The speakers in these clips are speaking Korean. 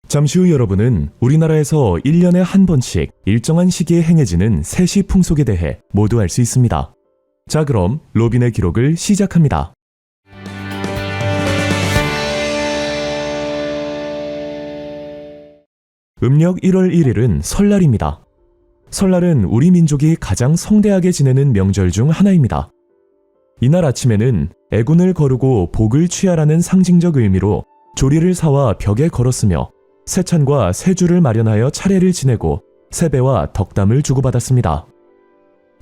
잠시 후 여러분은 우리나라에서 1년에 한 번씩 일정한 시기에 행해지는 세시 풍속에 대해 모두 알 수 있습니다. 자, 그럼 로빈의 기록을 시작합니다. 음력 1월 1일은 설날입니다. 설날은 우리 민족이 가장 성대하게 지내는 명절 중 하나입니다. 이날 아침에는 애군을 거르고 복을 취하라는 상징적 의미로 조리를 사와 벽에 걸었으며 새찬과 새주를 마련하여 차례를 지내고 세배와 덕담을 주고받았습니다.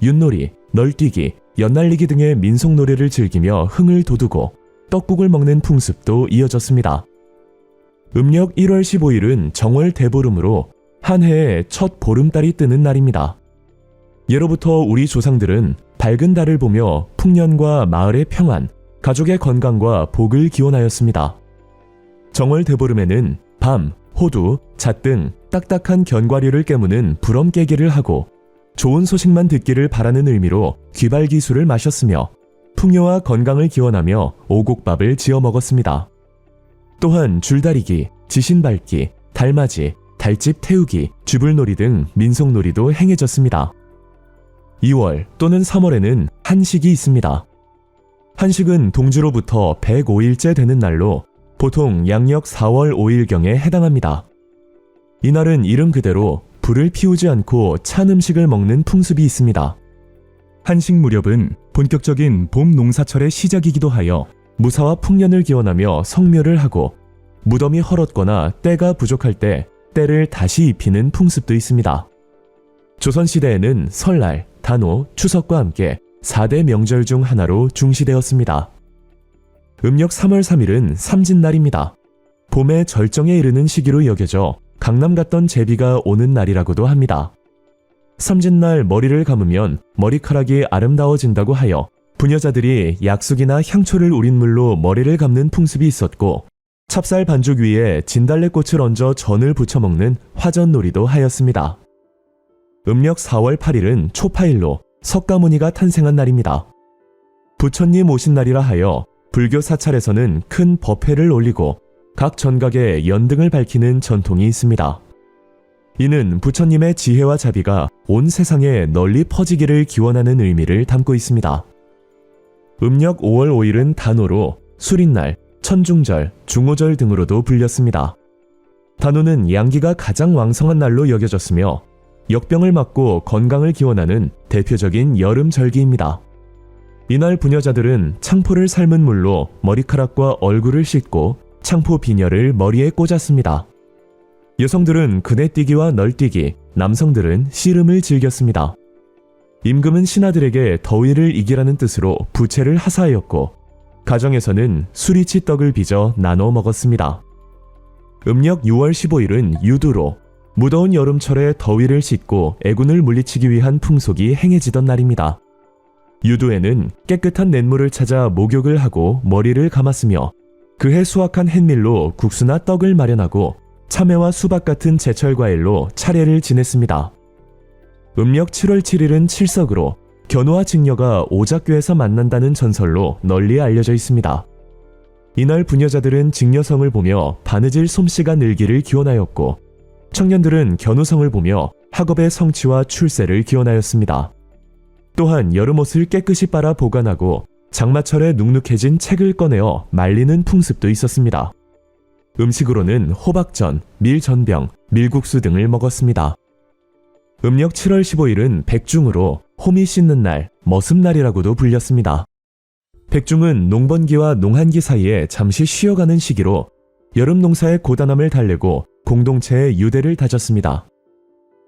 윷놀이, 널뛰기, 연날리기 등의 민속놀이를 즐기며 흥을 돋우고 떡국을 먹는 풍습도 이어졌습니다. 음력 1월 15일은 정월 대보름으로 한 해의 첫 보름달이 뜨는 날입니다. 예로부터 우리 조상들은 밝은 달을 보며 풍년과 마을의 평안, 가족의 건강과 복을 기원하였습니다. 정월 대보름에는 밤, 호두, 잣 등 딱딱한 견과류를 깨무는 부럼 깨기를 하고 좋은 소식만 듣기를 바라는 의미로 귀발기술을 마셨으며 풍요와 건강을 기원하며 오곡밥을 지어 먹었습니다. 또한 줄다리기, 지신밟기, 달맞이, 달집 태우기, 쥐불놀이 등 민속놀이도 행해졌습니다. 2월 또는 3월에는 한식이 있습니다. 한식은 동지로부터 105일째 되는 날로 보통 양력 4월 5일경에 해당합니다. 이날은 이름 그대로 불을 피우지 않고 찬 음식을 먹는 풍습이 있습니다. 한식 무렵은 본격적인 봄 농사철의 시작이기도 하여 무사와 풍년을 기원하며 성묘를 하고 무덤이 헐었거나 때가 부족할 때 때를 다시 입히는 풍습도 있습니다. 조선시대에는 설날, 단오, 추석과 함께 4대 명절 중 하나로 중시되었습니다. 음력 3월 3일은 삼진날입니다. 봄의 절정에 이르는 시기로 여겨져 강남 갔던 제비가 오는 날이라고도 합니다. 삼진날 머리를 감으면 머리카락이 아름다워진다고 하여 부녀자들이 약숙이나 향초를 우린 물로 머리를 감는 풍습이 있었고 찹쌀 반죽 위에 진달래꽃을 얹어 전을 부쳐 먹는 화전놀이도 하였습니다. 음력 4월 8일은 초파일로 석가모니가 탄생한 날입니다. 부처님 오신 날이라 하여 불교 사찰에서는 큰 법회를 올리고 각 전각에 연등을 밝히는 전통이 있습니다. 이는 부처님의 지혜와 자비가 온 세상에 널리 퍼지기를 기원하는 의미를 담고 있습니다. 음력 5월 5일은 단오로 수린날, 천중절, 중오절 등으로도 불렸습니다. 단오는 양기가 가장 왕성한 날로 여겨졌으며 역병을 막고 건강을 기원하는 대표적인 여름 절기입니다. 이날 부녀자들은 창포를 삶은 물로 머리카락과 얼굴을 씻고 창포 비녀를 머리에 꽂았습니다. 여성들은 그네뛰기와 널뛰기, 남성들은 씨름을 즐겼습니다. 임금은 신하들에게 더위를 이기라는 뜻으로 부채를 하사하였고 가정에서는 수리치 떡을 빚어 나눠 먹었습니다. 음력 6월 15일은 유두로 무더운 여름철에 더위를 씻고 애군을 물리치기 위한 풍속이 행해지던 날입니다. 유두에는 깨끗한 냇물을 찾아 목욕을 하고 머리를 감았으며 그해 수확한 햇밀로 국수나 떡을 마련하고 참외와 수박 같은 제철 과일로 차례를 지냈습니다. 음력 7월 7일은 칠석으로 견우와 직녀가 오작교에서 만난다는 전설로 널리 알려져 있습니다. 이날 부녀자들은 직녀성을 보며 바느질 솜씨가 늘기를 기원하였고 청년들은 견우성을 보며 학업의 성취와 출세를 기원하였습니다. 또한 여름옷을 깨끗이 빨아 보관하고 장마철에 눅눅해진 책을 꺼내어 말리는 풍습도 있었습니다. 음식으로는 호박전, 밀전병, 밀국수 등을 먹었습니다. 음력 7월 15일은 백중으로 호미 씻는 날, 머슴날이라고도 불렸습니다. 백중은 농번기와 농한기 사이에 잠시 쉬어가는 시기로 여름 농사의 고단함을 달래고 공동체의 유대를 다졌습니다.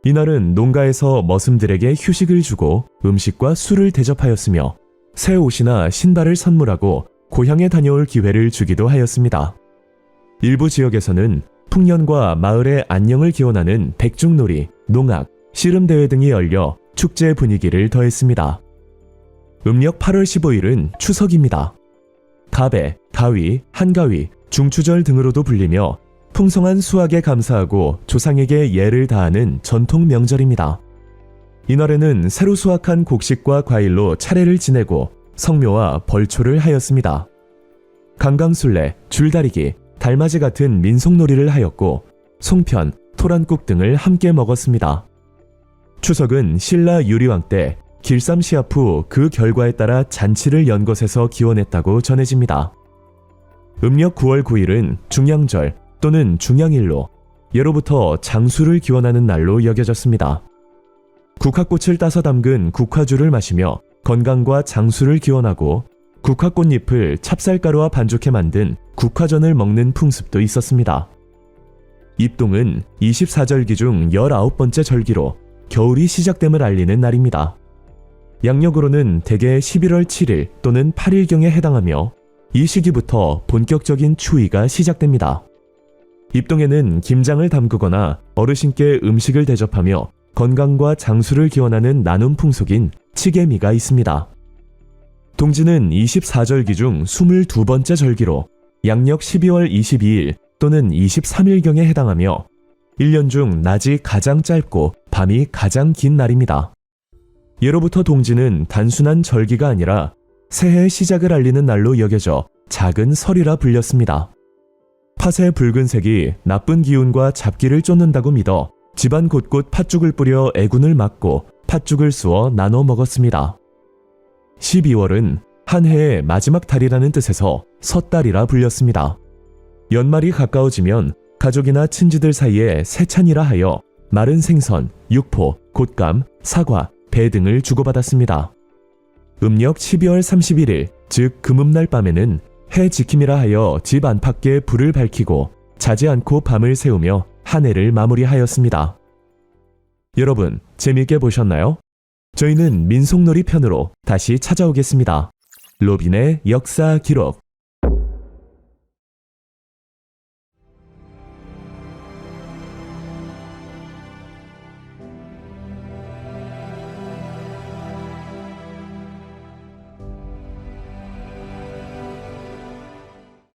이날은 농가에서 머슴들에게 휴식을 주고 음식과 술을 대접하였으며 새 옷이나 신발을 선물하고 고향에 다녀올 기회를 주기도 하였습니다. 일부 지역에서는 풍년과 마을의 안녕을 기원하는 백중놀이, 농악, 씨름대회 등이 열려 축제 분위기를 더했습니다. 음력 8월 15일은 추석입니다. 가배, 가위, 한가위, 중추절 등으로도 불리며 풍성한 수확에 감사하고 조상에게 예를 다하는 전통 명절입니다. 이날에는 새로 수확한 곡식과 과일로 차례를 지내고 성묘와 벌초를 하였습니다. 강강술래, 줄다리기, 달맞이 같은 민속놀이를 하였고 송편, 토란국 등을 함께 먹었습니다. 추석은 신라 유리왕 때 길쌈 시합 후 그 결과에 따라 잔치를 연 것에서 기원했다고 전해집니다. 음력 9월 9일은 중양절 또는 중양일로 예로부터 장수를 기원하는 날로 여겨졌습니다. 국화꽃을 따서 담근 국화주를 마시며 건강과 장수를 기원하고 국화꽃잎을 찹쌀가루와 반죽해 만든 국화전을 먹는 풍습도 있었습니다. 입동은 24절기 중 19번째 절기로 겨울이 시작됨을 알리는 날입니다. 양력으로는 대개 11월 7일 또는 8일경에 해당하며 이 시기부터 본격적인 추위가 시작됩니다. 입동에는 김장을 담그거나 어르신께 음식을 대접하며 건강과 장수를 기원하는 나눔 풍속인 치개미가 있습니다. 동지는 24절기 중 22번째 절기로 양력 12월 22일 또는 23일경에 해당하며 1년 중 낮이 가장 짧고 밤이 가장 긴 날입니다. 예로부터 동지는 단순한 절기가 아니라 새해의 시작을 알리는 날로 여겨져 작은 설이라 불렸습니다. 팥의 붉은색이 나쁜 기운과 잡기를 쫓는다고 믿어 집안 곳곳 팥죽을 뿌려 애군을 막고 팥죽을 쑤어 나눠 먹었습니다. 12월은 한 해의 마지막 달이라는 뜻에서 섣달이라 불렸습니다. 연말이 가까워지면 가족이나 친지들 사이에 세찬이라 하여 마른 생선, 육포, 곶감, 사과, 배 등을 주고받았습니다. 음력 12월 31일, 즉 금음날 밤에는 해 지킴이라 하여 집 안팎에 불을 밝히고 자지 않고 밤을 새우며 한 해를 마무리하였습니다. 여러분, 재미있게 보셨나요? 저희는 민속놀이 편으로 다시 찾아오겠습니다. 로빈의 역사 기록.